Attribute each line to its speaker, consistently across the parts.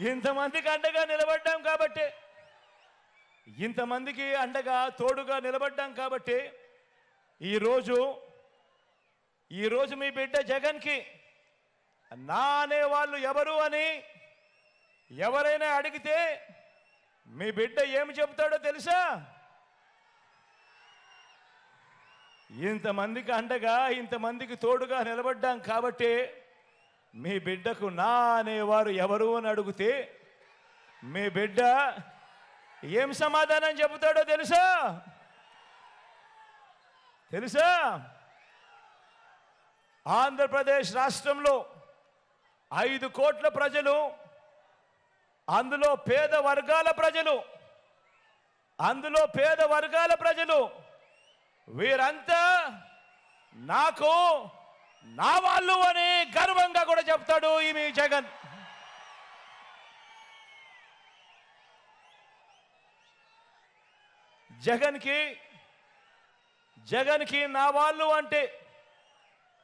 Speaker 1: ఇంతమందికి అండగా నిలబడ్డాం కాబట్టి, ఇంతమందికి అండగా తోడుగా నిలబడ్డాం కాబట్టి ఈరోజు మీ బిడ్డ జగన్కి నా అనేవాళ్ళు ఎవరు అని ఎవరైనా అడిగితే మీ బిడ్డ ఏమి చెబుతాడో తెలుసా? ఇంతమందికి అండగా ఇంతమందికి తోడుగా నిలబడ్డాం కాబట్టి మీ బిడ్డకు నా అనేవారు ఎవరు అని అడిగితే మీ బిడ్డ ఏం సమాధానం చెబుతాడో తెలుసా? ఆంధ్రప్రదేశ్ రాష్ట్రంలో 5 కోట్ల ప్రజలు, అందులో పేద వర్గాల ప్రజలు వీరంతా నాకు నా వాళ్ళు అని గర్వంగా కూడా చెప్తాడు ఈ మీ జగన్. జగన్కి నా వాళ్ళు అంటే,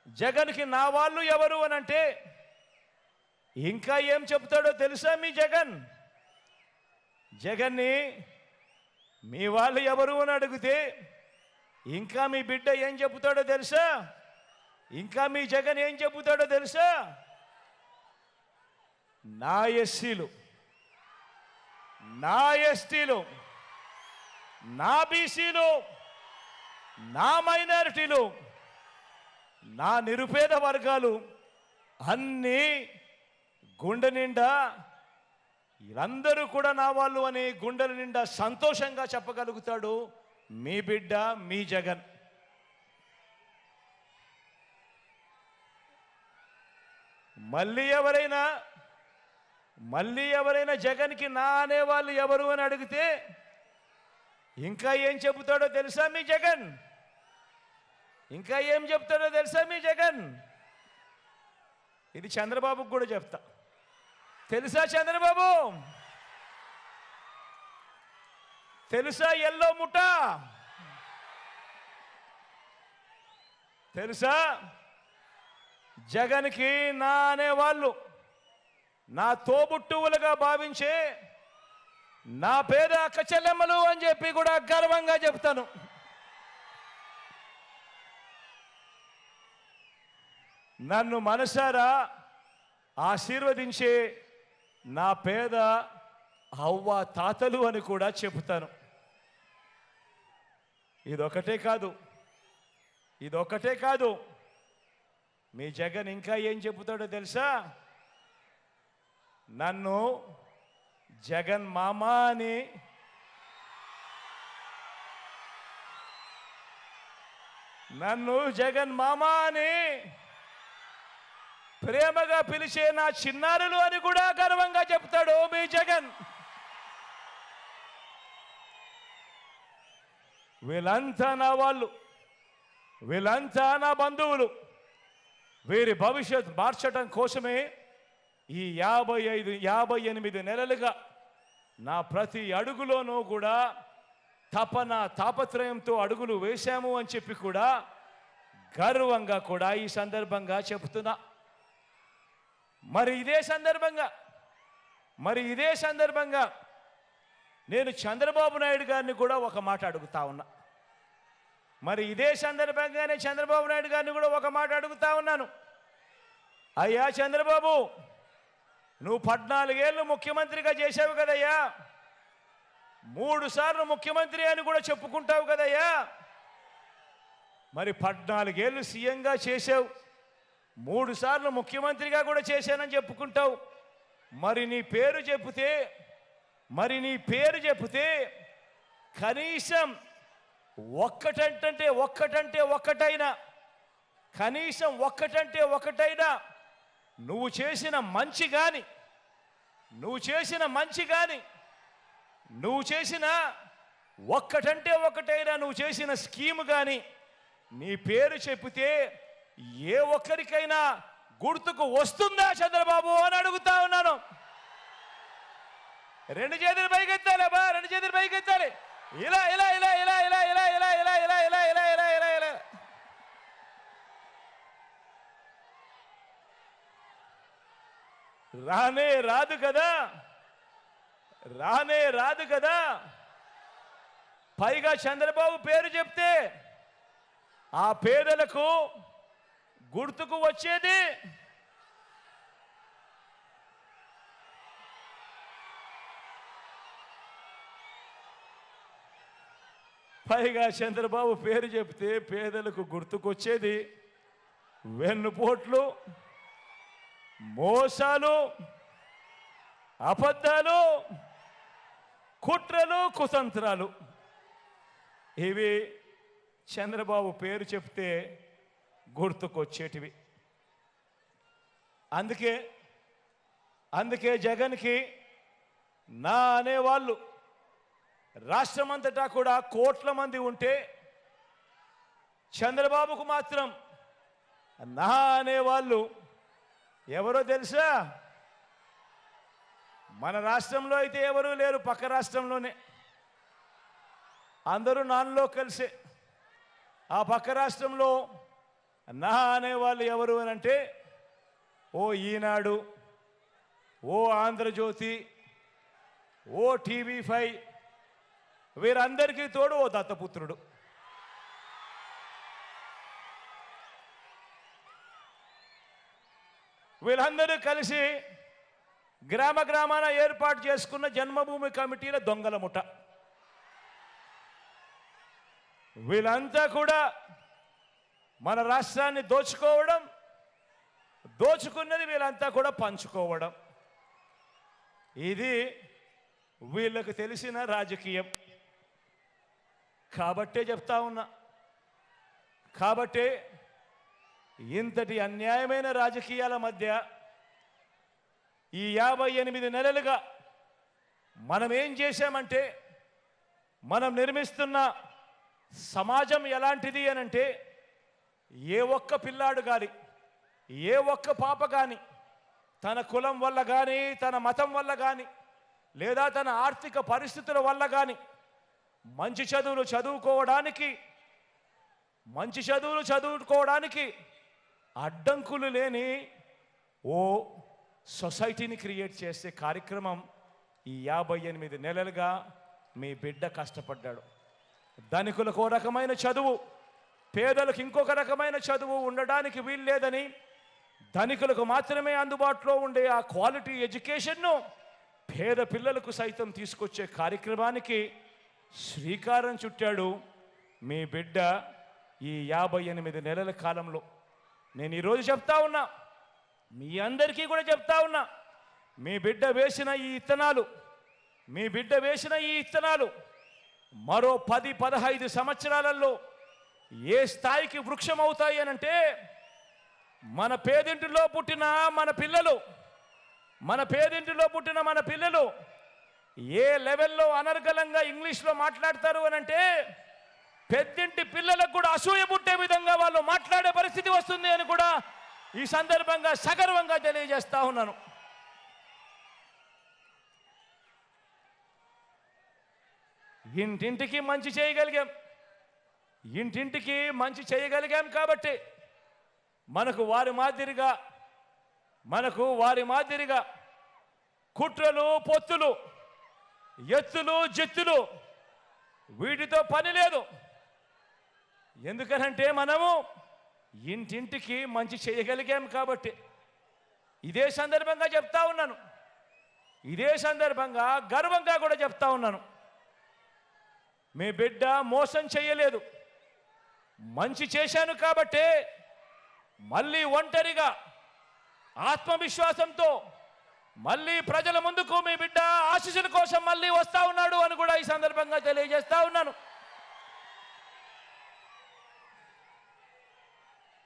Speaker 1: జగన్కి నా వాళ్ళు ఎవరు అని అంటే ఇంకా ఏం చెప్తాడో తెలుసా? మీ జగన్ని మీ వాళ్ళు ఎవరు అని అడిగితే ఇంకా మీ బిడ్డ ఏం చెబుతాడో తెలుసా? ఇంకా మీ జగన్ ఏం చెబుతాడో తెలుసా? నా ఎస్సీలు, నా ఎస్టీలు, నా బీసీలు, నా మైనారిటీలు, నా నిరుపేద వర్గాలు అన్నీ గుండె నిండా వీళ్ళందరూ కూడా నా వాళ్ళు అని గుండెల నిండా సంతోషంగా చెప్పగలుగుతాడు మీ బిడ్డ, మీ జగన్. మళ్ళీ ఎవరైనా జగన్కి నా అనేవాళ్ళు ఎవరు అని అడిగితే ఇంకా ఏం చెబుతాడో తెలుసా? మీ జగన్ ఇంకా ఏం చెప్తాడో తెలుసా? మీ జగన్ ఇది చంద్రబాబుకు కూడా చెప్తా. తెలుసా చంద్రబాబు? తెలుసా ఎల్లో ముఠ? తెలుసా? జగన్కి నా అనేవాళ్ళు నా తోబుట్టువులుగా భావించే నా పేద అక్క చెల్లెమ్మలు అని చెప్పి కూడా గర్వంగా చెప్తాను. నన్ను మనసారా ఆశీర్వదించే నా పేద అవ్వ తాతలు అని కూడా చెబుతాను. ఇదొకటే కాదు, మీ జగన్ ఇంకా ఏం చెబుతాడో తెలుసా? నన్ను జగన్ మామ అని ప్రేమగా పిలిచే నా చిన్నారులు అని కూడా గర్వంగా చెప్తాడు మీ జగన్. వీళ్ళంతా నా వాళ్ళు, వీళ్ళంతా నా బంధువులు. వీరి భవిష్యత్ మార్చడం కోసమే ఈ 58 నెలలుగా నా ప్రతి అడుగులోనూ కూడా తాపత్రయంతో అడుగులు వేశాము అని చెప్పి కూడా గర్వంగా కూడా ఈ సందర్భంగా చెబుతున్నా. మరి ఇదే సందర్భంగా నేను చంద్రబాబు నాయుడు గారిని కూడా ఒక మాట అడుగుతా ఉన్నా. ఇదే సందర్భంగానే చంద్రబాబు నాయుడు గారిని కూడా ఒక మాట అడుగుతా ఉన్నాను. అయ్యా చంద్రబాబు, నువ్వు 14 ఏళ్ళు ముఖ్యమంత్రిగా చేశావు కదయ్యా, 3 సార్లు ముఖ్యమంత్రి అని కూడా చెప్పుకుంటావు కదయ్యా. 14 ఏళ్ళు సీఎంగా చేశావు, 3 సార్లు ముఖ్యమంత్రిగా కూడా చేశానని చెప్పుకుంటావు. నీ పేరు చెబితే కనీసం ఒక్కటైనా నువ్వు చేసిన మంచి కానీ నువ్వు చేసిన స్కీమ్ కానీ నీ పేరు చెబితే ఏ ఒక్కరికైనా గుర్తుకు వస్తుందా చంద్రబాబు అని అడుగుతా ఉన్నాను. 2 చేతులు పైకెత్తాలి బా, 2 చేతులు పైకెత్తాలి. ఇలా ఇలా ఇలా ఇలా ఇలా ఇలా ఇలా ఇలా ఇలా ఇలా ఇలా ఇలా ఇలా ఇలా రానే రాదు కదా, రానే రాదు కదా. పైగా చంద్రబాబు పేరు చెప్తే ఆ పేదలకు గుర్తుకు వచ్చేది చంద్రబాబు పేరు చెప్తే పేదలకు గుర్తుకొచ్చేది వెన్నుపోట్లు, మోసాలు, అబద్ధాలు, కుట్రలు, కుతంత్రాలు. ఇవి చంద్రబాబు పేరు చెప్తే గుర్తుకొచ్చేటివి. అందుకే జగన్కి నా అనేవాళ్ళు రాష్ట్రమంతటా కూడా కోట్ల మంది ఉంటే చంద్రబాబుకు మాత్రం నా అనేవాళ్ళు ఎవరో తెలుసా? మన రాష్ట్రంలో అయితే ఎవరూ లేరు, పక్క రాష్ట్రంలోనే అందరూ నాన్నలో కలిసే. ఆ పక్క రాష్ట్రంలో నా అనేవాళ్ళు ఎవరు అని అంటే ఓ ఈనాడు, ఓ ఆంధ్రజ్యోతి, ఓ TV5, వీరందరికీ తోడు ఓ దత్తపుత్రుడు. వీళ్ళందరూ కలిసి గ్రామాన ఏర్పాటు చేసుకున్న జన్మభూమి కమిటీల దొంగల ముఠ. వీళ్ళంతా కూడా మన రాష్ట్రాన్ని దోచుకోవడం, దోచుకున్నది వీళ్ళంతా కూడా పంచుకోవడం. ఇది వీళ్ళకి తెలిసిన రాజకీయం. కాబట్టే చెప్తా ఉన్నా, కాబట్టే ఇంతటి అన్యాయమైన రాజకీయాల మధ్య ఈ 58 నెలలుగా మనం ఏం చేశామంటే, మనం నిర్మిస్తున్న సమాజం ఎలాంటిది అనంటే, ఏ ఒక్క పిల్లాడు కానీ, ఏ ఒక్క పాప కానీ తన కులం వల్ల కానీ, తన మతం వల్ల కానీ, లేదా తన ఆర్థిక పరిస్థితుల వల్ల కానీ మంచి చదువులు చదువుకోవడానికి అడ్డంకులు లేని ఓ సొసైటీని క్రియేట్ చేసే కార్యక్రమం ఈ 58 నెలలుగా మీ బిడ్డ కష్టపడ్డాడు. ధనికులకు ఒక రకమైన చదువు, పేదలకు ఇంకొక రకమైన చదువు ఉండడానికి వీల్లేదని, ధనికులకు మాత్రమే అందుబాటులో ఉండే ఆ క్వాలిటీ ఎడ్యుకేషన్ను పేద పిల్లలకు సైతం తీసుకొచ్చే కార్యక్రమానికి శ్రీకారం చుట్టాడు మీ బిడ్డ ఈ 58 నెలల కాలంలో. నేను ఈరోజు చెప్తా ఉన్నా, మీ అందరికీ కూడా చెప్తా ఉన్నా, మీ బిడ్డ వేసిన ఈ ఇత్తనాలు మరో 10-15 సంవత్సరాలలో ఏ స్థాయికి వృక్షం అవుతాయి అనంటే, మన పేదింటిలో పుట్టిన మన పిల్లలు ఏ లెవెల్లో అనర్గళంగా ఇంగ్లీష్లో మాట్లాడతారు అనంటే, పెద్దింటి పిల్లలకు కూడా అసూయ పుట్టే విధంగా వాళ్ళు మాట్లాడే పరిస్థితి వస్తుంది అని కూడా ఈ సందర్భంగా సగర్వంగా తెలియజేస్తా ఉన్నాను. ఇంటింటికి మంచి చేయగలిగాం కాబట్టి మనకు వారి మాదిరిగా కుట్రలు, పొత్తులు, ఎత్తులు, జెత్తులు వీటితో పని లేదు. ఎందుకనంటే మనము ఇంటింటికి మంచి చేయగలిగాం కాబట్టి. ఇదే సందర్భంగా చెప్తా ఉన్నాను, ఇదే సందర్భంగా గర్వంగా కూడా చెప్తా ఉన్నాను, మీ బిడ్డ మోసం చేయలేదు, మంచి చేశాను కాబట్టే మళ్ళీ ఒంటరిగా ఆత్మవిశ్వాసంతో మళ్ళీ ప్రజల ముందుకు మీ బిడ్డ ఆశీస్సుల కోసం మళ్ళీ వస్తా ఉన్నాడు అని కూడా ఈ సందర్భంగా తెలియజేస్తా ఉన్నాను.